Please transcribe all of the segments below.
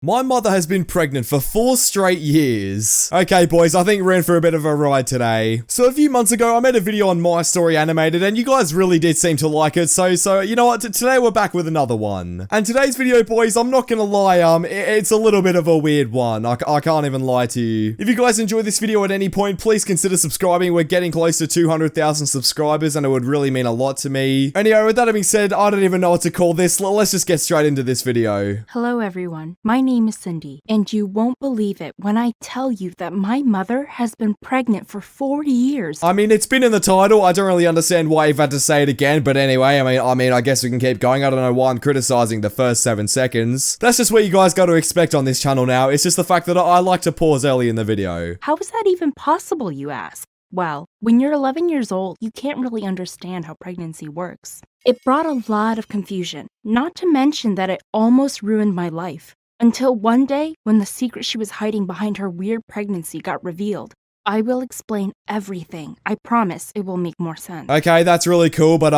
My mother has been pregnant for 4 straight years. Okay, boys, I think we're in for a bit of a ride today. So a few months ago, I made a video on My Story Animated, and you guys really did seem to like it, so you know what, today we're back with another one. And today's video, boys, I'm not gonna lie, it's a little bit of a weird one. I can't even lie to you. If you guys enjoyed this video at any point, please consider subscribing. We're getting close to 200,000 subscribers, and it would really mean a lot to me. Anyway, with that being said, I don't even know what to call this. Let's just get straight into this video. Hello everyone, my name is Cindy, and you won't believe it when I tell you that my mother has been pregnant for 4 years. I mean, it's been in the title. I don't really understand why you've had to say it again, but anyway, I mean, I guess we can keep going. I don't know why I'm criticizing the first 7 seconds. That's just what you guys got to expect on this channel now. It's just the fact that I like to pause early in the video. How is that even possible, you ask? Well, when you're 11 years old, you can't really understand how pregnancy works. It brought a lot of confusion, not to mention that it almost ruined my life. Until one day, when the secret she was hiding behind her weird pregnancy got revealed. I will explain everything. I promise it will make more sense. Okay, that's really cool, but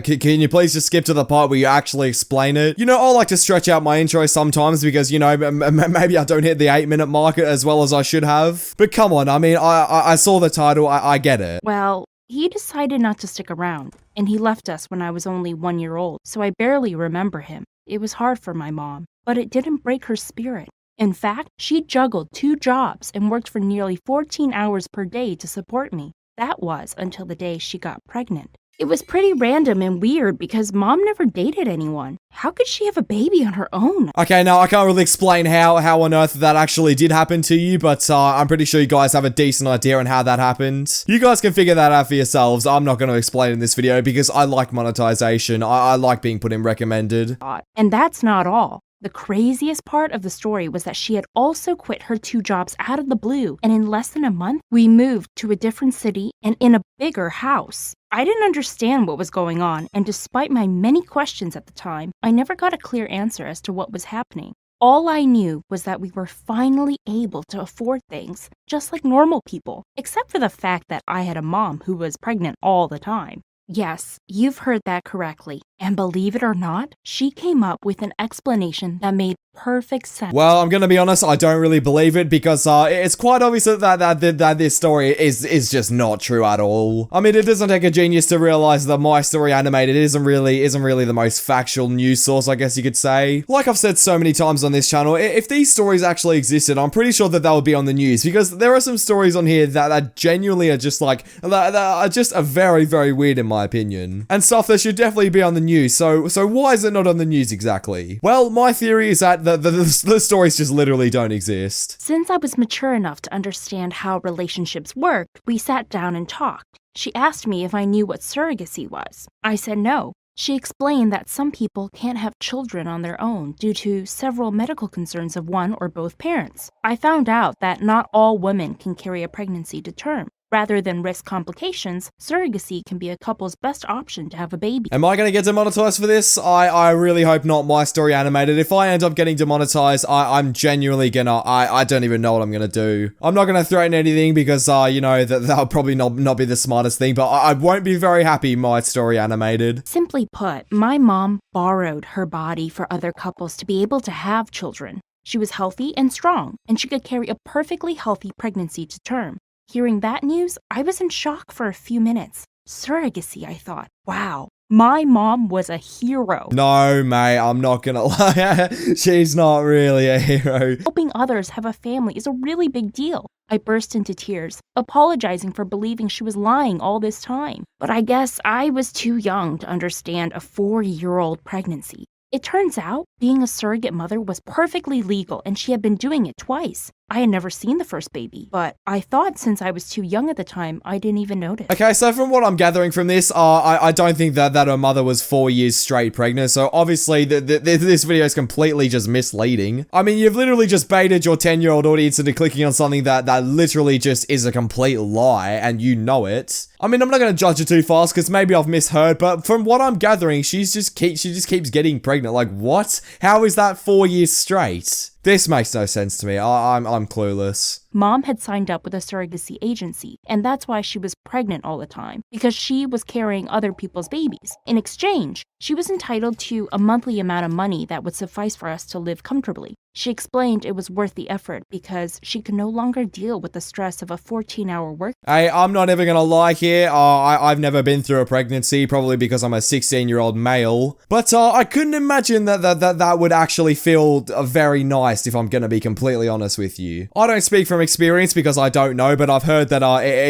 can you please just skip to the part where you actually explain it? You know, I like to stretch out my intro sometimes because, you know, maybe I don't hit the 8-minute mark as well as I should have. But come on, I mean, I saw the title, I get it. Well, he decided not to stick around, and he left us when I was only 1 year old, so I barely remember him. It was hard for my mom, but it didn't break her spirit. In fact, she juggled 2 jobs and worked for nearly 14 hours per day to support me. That was until the day she got pregnant. It was pretty random and weird because Mom never dated anyone. How could she have a baby on her own? Okay, now I can't really explain how on earth that actually did happen to you, but I'm pretty sure you guys have a decent idea on how that happened. You guys can figure that out for yourselves. I'm not going to explain in this video because I like monetization. I like being put in recommended. And that's not all. The craziest part of the story was that she had also quit her 2 jobs out of the blue, and in less than a month, we moved to a different city and in a bigger house. I didn't understand what was going on, and despite my many questions at the time, I never got a clear answer as to what was happening. All I knew was that we were finally able to afford things, just like normal people, except for the fact that I had a mom who was pregnant all the time. Yes, you've heard that correctly. And believe it or not, she came up with an explanation that made perfect sense. Well, I'm gonna be honest, I don't really believe it because it's quite obvious that this story is just not true at all. I mean, it doesn't take a genius to realize that My Story Animated isn't really the most factual news source, I guess you could say. Like I've said so many times on this channel, if these stories actually existed, I'm pretty sure that they would be on the news because there are some stories on here that genuinely are just like, that are just very, very weird in my opinion. And stuff that should definitely be on the news. So why is it not on the news exactly? Well, my theory is that the stories just literally don't exist. Since I was mature enough to understand how relationships worked, we sat down and talked. She asked me if I knew what surrogacy was. I said no. She explained that some people can't have children on their own due to several medical concerns of one or both parents. I found out that not all women can carry a pregnancy to term. Rather than risk complications, surrogacy can be a couple's best option to have a baby. Am I going to get demonetized for this? I really hope not. My Story Animated. If I end up getting demonetized, I'm genuinely gonna, I don't even know what I'm going to do. I'm not going to threaten anything because, you know, that'll probably not be the smartest thing, but I won't be very happy, My Story Animated. Simply put, my mom borrowed her body for other couples to be able to have children. She was healthy and strong, and she could carry a perfectly healthy pregnancy to term. Hearing that news, I was in shock for a few minutes. Surrogacy, I thought. Wow, my mom was a hero. No, mate, I'm not gonna lie. She's not really a hero. Helping others have a family is a really big deal. I burst into tears, apologizing for believing she was lying all this time. But I guess I was too young to understand a 4-year-old pregnancy. It turns out, being a surrogate mother was perfectly legal and she had been doing it twice. I had never seen the first baby, but I thought since I was too young at the time, I didn't even notice. Okay, so from what I'm gathering from this, I don't think that her mother was 4 years straight pregnant, so obviously this video is completely just misleading. I mean, you've literally just baited your 10-year-old audience into clicking on something that literally just is a complete lie, and you know it. I mean, I'm not going to judge her too fast, because maybe I've misheard, but from what I'm gathering, she just keeps getting pregnant. Like, what? How is that 4 years straight? This makes no sense to me. I'm clueless. Mom had signed up with a surrogacy agency, and that's why she was pregnant all the time, because she was carrying other people's babies. In exchange, she was entitled to a monthly amount of money that would suffice for us to live comfortably. She explained it was worth the effort because she could no longer deal with the stress of a 14-hour work. Hey, I'm not even gonna lie here. I've never been through a pregnancy, probably because I'm a 16-year-old male. But I couldn't imagine that would actually feel very nice, if I'm gonna be completely honest with you. I don't speak from experience because I don't know, but I've heard that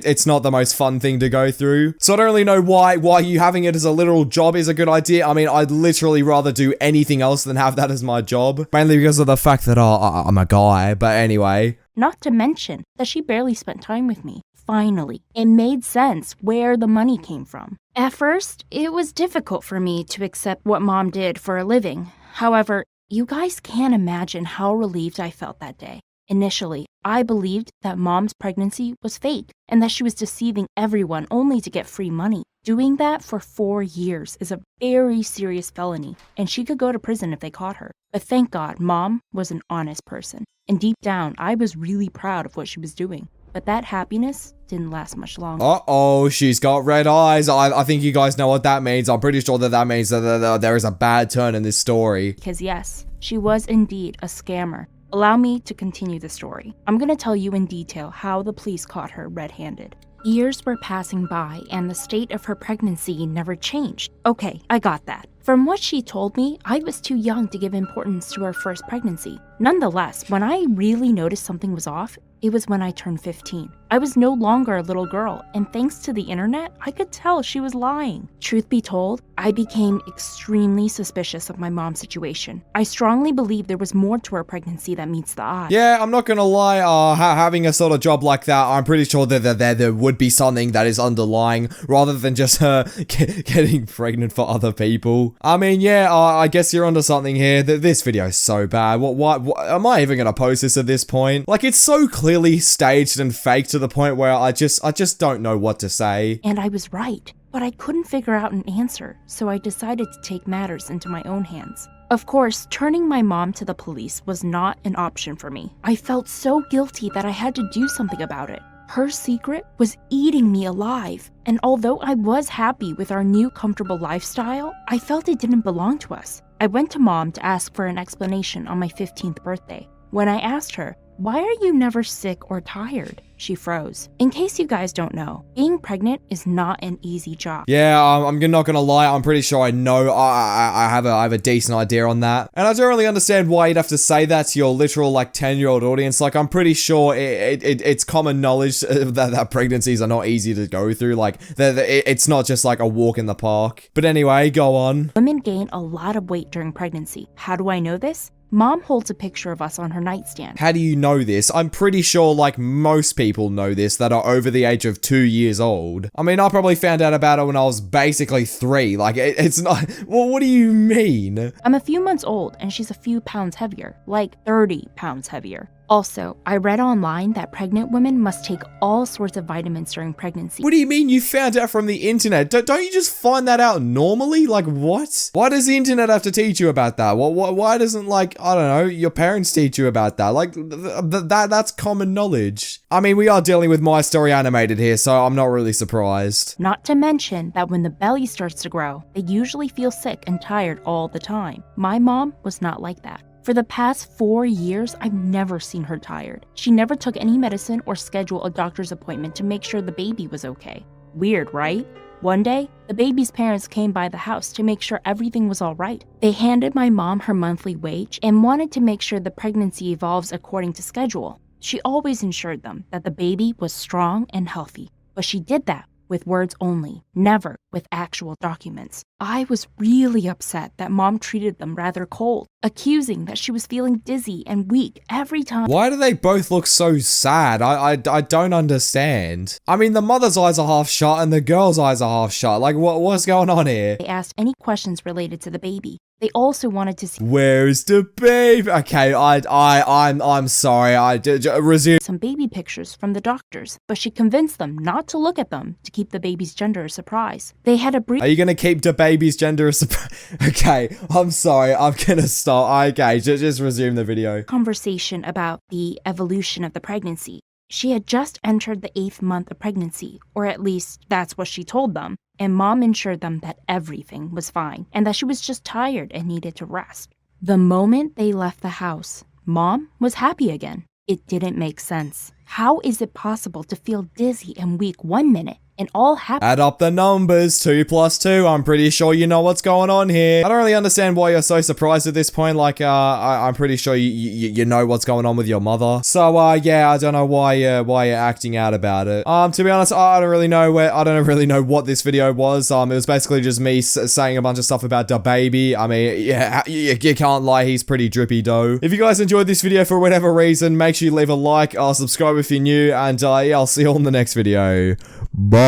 it's not the most fun thing to go through. So I don't really know why you having it as a literal job is a good idea. I mean, I'd literally rather do anything else than have that as my job. Mainly because of the fact that I'm a guy, but anyway. Not to mention that she barely spent time with me. Finally, it made sense where the money came from. At first, it was difficult for me to accept what Mom did for a living. However, you guys can't imagine how relieved I felt that day. Initially, I believed that Mom's pregnancy was fake and that she was deceiving everyone only to get free money. Doing that for 4 years is a very serious felony, and she could go to prison if they caught her. But thank God, Mom was an honest person. And deep down, I was really proud of what she was doing. But that happiness didn't last much longer. Uh-oh, she's got red eyes. I think you guys know what that means. I'm pretty sure that means that there is a bad turn in this story. Because yes, she was indeed a scammer. Allow me to continue the story. I'm going to tell you in detail how the police caught her red-handed. Years were passing by and the state of her pregnancy never changed. Okay, I got that. From what she told me, I was too young to give importance to her first pregnancy. Nonetheless, when I really noticed something was off, it was when I turned 15. I was no longer a little girl, and thanks to the internet, I could tell she was lying. Truth be told, I became extremely suspicious of my mom's situation. I strongly believe there was more to her pregnancy that meets the eye. Yeah, I'm not gonna lie, having a sort of job like that, I'm pretty sure that there would be something that is underlying, rather than just her getting pregnant for other people. I mean, yeah, I guess you're onto something here. This video is so bad. What am I even gonna post this at this point? Like, it's so clearly staged and fake to the point where I just don't know what to say. And I was right, but I couldn't figure out an answer, so I decided to take matters into my own hands. Of course, turning my mom to the police was not an option for me. I felt so guilty that I had to do something about it. Her secret was eating me alive, and although I was happy with our new comfortable lifestyle, I felt it didn't belong to us. I went to Mom to ask for an explanation on my 15th birthday. When I asked her, "Why are you never sick or tired?" she froze. In case you guys don't know, being pregnant is not an easy job. Yeah, I'm not gonna lie, I'm pretty sure I know. I have a decent idea on that. And I don't really understand why you'd have to say that to your literal, like, 10-year-old audience. Like, I'm pretty sure it's common knowledge that pregnancies are not easy to go through. Like, it's not just like a walk in the park. But anyway, go on. Women gain a lot of weight during pregnancy. How do I know this? Mom holds a picture of us on her nightstand. How do you know this? I'm pretty sure, like, most people know this that are over the age of 2 years old. I mean, I probably found out about it when I was basically 3. Like, it's not... Well, what do you mean? I'm a few months old, and she's a few pounds heavier. Like, 30 pounds heavier. Also, I read online that pregnant women must take all sorts of vitamins during pregnancy. What do you mean you found out from the internet? Don't you just find that out normally? Like, what? Why does the internet have to teach you about that? Why doesn't, like, I don't know, your parents teach you about that? Like, that's common knowledge. I mean, we are dealing with My Story Animated here, so I'm not really surprised. Not to mention that when the belly starts to grow, they usually feel sick and tired all the time. My mom was not like that. For the past 4 years, I've never seen her tired. She never took any medicine or scheduled a doctor's appointment to make sure the baby was okay. Weird, right? One day, the baby's parents came by the house to make sure everything was all right. They handed my mom her monthly wage and wanted to make sure the pregnancy evolves according to schedule. She always ensured them that the baby was strong and healthy, but she did that with words only, never with actual documents. I was really upset that Mom treated them rather cold, accusing that she was feeling dizzy and weak every time. Why do they both look so sad? I don't understand. I mean, the mother's eyes are half shut and the girl's eyes are half shut. Like, what's going on here? They asked any questions related to the baby. They also wanted to see where's the baby? Okay, I'm sorry. Resume. Some baby pictures from the doctors, but she convinced them not to look at them to keep the baby's gender a surprise. They had a brief. Are you gonna keep the baby's gender a surprise? Okay, I'm sorry. I'm gonna stop. Okay, just resume the video. Conversation about the evolution of the pregnancy. She had just entered the 8th month of pregnancy, or at least that's what she told them. And Mom ensured them that everything was fine and that she was just tired and needed to rest. The moment they left the house, Mom was happy again. It didn't make sense. How is it possible to feel dizzy and weak 1 minute and all happy? Add up the numbers, 2 plus 2. I'm pretty sure you know what's going on here. I don't really understand why you're so surprised at this point. Like, I'm pretty sure you know what's going on with your mother. So, yeah, I don't know why you're acting out about it. To be honest, I don't really know what this video was. It was basically just me saying a bunch of stuff about the baby. I mean, yeah, you can't lie, he's pretty drippy though. If you guys enjoyed this video for whatever reason, make sure you leave a like, subscribe if you're new, and yeah, I'll see you all in the next video. Bye.